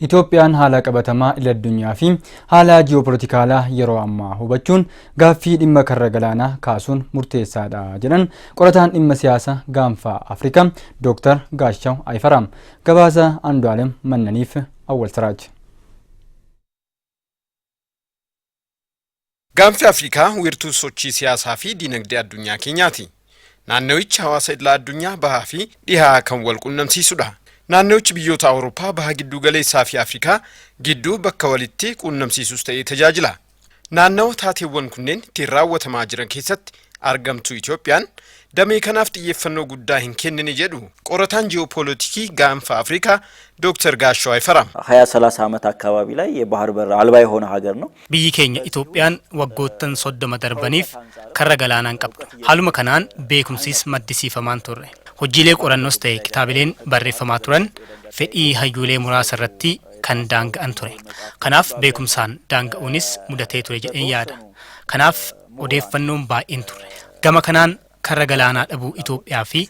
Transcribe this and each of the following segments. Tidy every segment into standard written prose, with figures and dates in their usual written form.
Itoophiyaan haala qabatamaa idil-addunyaa fi haala ji'oopolitikaalaa yeroo ammaa hubachuun gaaffii dhimma karra galaanaa kaasuun murteessaadha jedhan qorataan dhimma siyaasa gaanfa Afrikaa Dr. Gaashaw Ayifaraam. Gabaasa Andu'aalem Mannaniif Awwal Siraaj. Gaanfi Afrikaa wiirtuu sochii siyaasaa fi dinagdee addunyaa keenyaati. Naannowichi hawaasa idil-addunyaa bahaa fi dhihaa kan wal quunnamsiisudha. Naannowichi biyyoota Awurooppaa baha giddu galeessaa fi Afrikaa gidduu bakka walitti quunnamsiisus ta'ee tajaajila. Naannawa taateewwan kunneen ittiin raawwatamaa jiran keessatti argamtu Itoophiyaan damee kanaaf xiyyeeffannoo guddaa hin kennine jedhu qorataan ጂኦፖለቲክii gaanfa Afrikaa ዶክተር ጋሻው አይፈራም 20-30 ዓመት አካባቢ ላይ የባህር በር አልባ የሆነ ሀገር ነው ብይ ኬኛ ኢትዮጵያን ወጎተን ሶዶመ ደርበኒፍ ከረገላናን ቀብዱ ሐሉመ ከናን ቤኩምሲስ መድሲፈማን ቱሬ ሆጂሌ ቆረኖስ ተይ ኪታብሌን በሬፈማ ቱረን ፌዲ ሀዩሌ ሙራሰረቲ ከን ዳንጋን ቱሬ ከናፍ ቤኩምሳን ዳንጋኡኒስ ሙደቴ ቱሬ ጀን ያዳ ከናፍ ኦዴፈኖን ባኢን ቱሬ ገመ ከናን ከረገላና ደቡ ኢትዮጵያ ፊ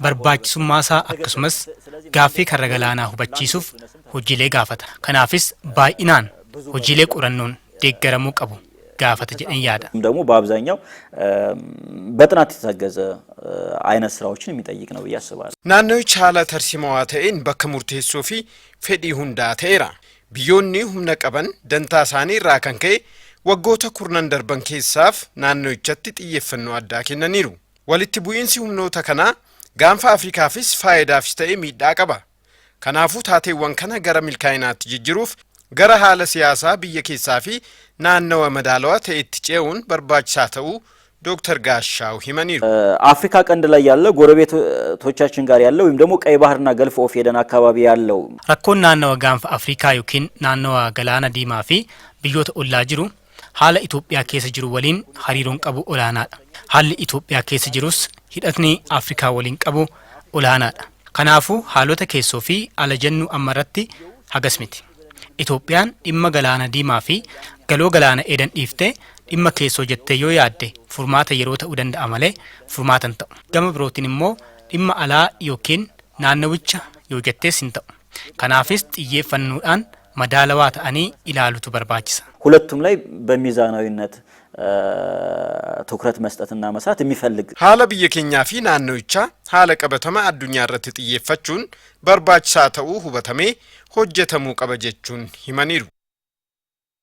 barbaachisummaa akkasumas gaaffii karra galaanaa hubachiisuuf hojiilee gaafata. Kanaafis baay'inaan hojiilee qorannoon deeggaramuu qabu gaafata jedhan yaada. ደግሞ በአብዛኛው በጥናት የተዘገዘ አይነት ስራዎችን የሚጠይቅ ነው ብዬ አስባለሁ። ናንኖች ሀላ ተርሲማዋ ta'een bakka murteessoo fi fedhii hundaa ta'eera. Biyyoonni humna qaban dantaa isaanii irraa kan ka'e waggoota kurnan darban keessaaf naannochatti xiyyeeffannoo addaa kennaniiru. Walitti bu'iinsi humnoota kanaa gaanfa Afrikaafis faayidaafis ta'ee miidhaa qaba. Kanaafuu taateewwan kana gara milkaa'inaatti jijjiiruuf gara haala siyaasaa biyya keessaa fi naannawa madaalawaa ta'etti ce'uun barbaachisaa ta'uu ዶክተር ጋሻው ሂመኒሩ አፍሪካ ቀንድ ላይ ያለ ጎረቤቶቻችን ጋር ያለው ወይም ደግሞ ቀይ ባህርና ገልፍ ኦፍ ኤደን አካባቢ ያለው ረኮን ናነዋ ጋንፋ አፍሪካ ዩኪን ናነዋ ገላና ዲማ ፊ ብዮተ ኦላ ጅሩ ሀለ ኢትዮጵያ ኬስ ጅሩ ወሊን ሀሪሮን ቀቡ ኦላናዳ ሀለ ኢትዮጵያ ኬስ ጅሩስ ሂደትኒ አፍሪካ ወሊን ቀቡ ኦላናዳ ከናፉ ሀሎተ ኬሶ ፊ አለጀኑ አመረቲ ሀገስሚቲ ኢትዮጵያን ዲማ ገላና ዲማ ፊ ገሎ ገላና ኤደን ኢፍቴ dhimma keessoo jettee yoo yaadde furmaata yeroo ta'uu danda'a malee furmaatan ta'u. Gama birootiin immoo dhimma alaa yookiin naannawicha yoo jettees hin ta'u. Kanaafis xiyyeeffannoodhaan madaalawaa ta'anii ilaalutu barbaachisa. ሁለቱም ላይ በሚዛናዊነት ትኩረት መስጠትና መስራት የሚፈልግ ሀለ biyya keenyaa fi naannowichaa haala qabatamaa addunyaa irratti xiyyeeffachuun barbaachisaa ta'uu hubatamee hojjetamuu qaba jechuun himaniiru.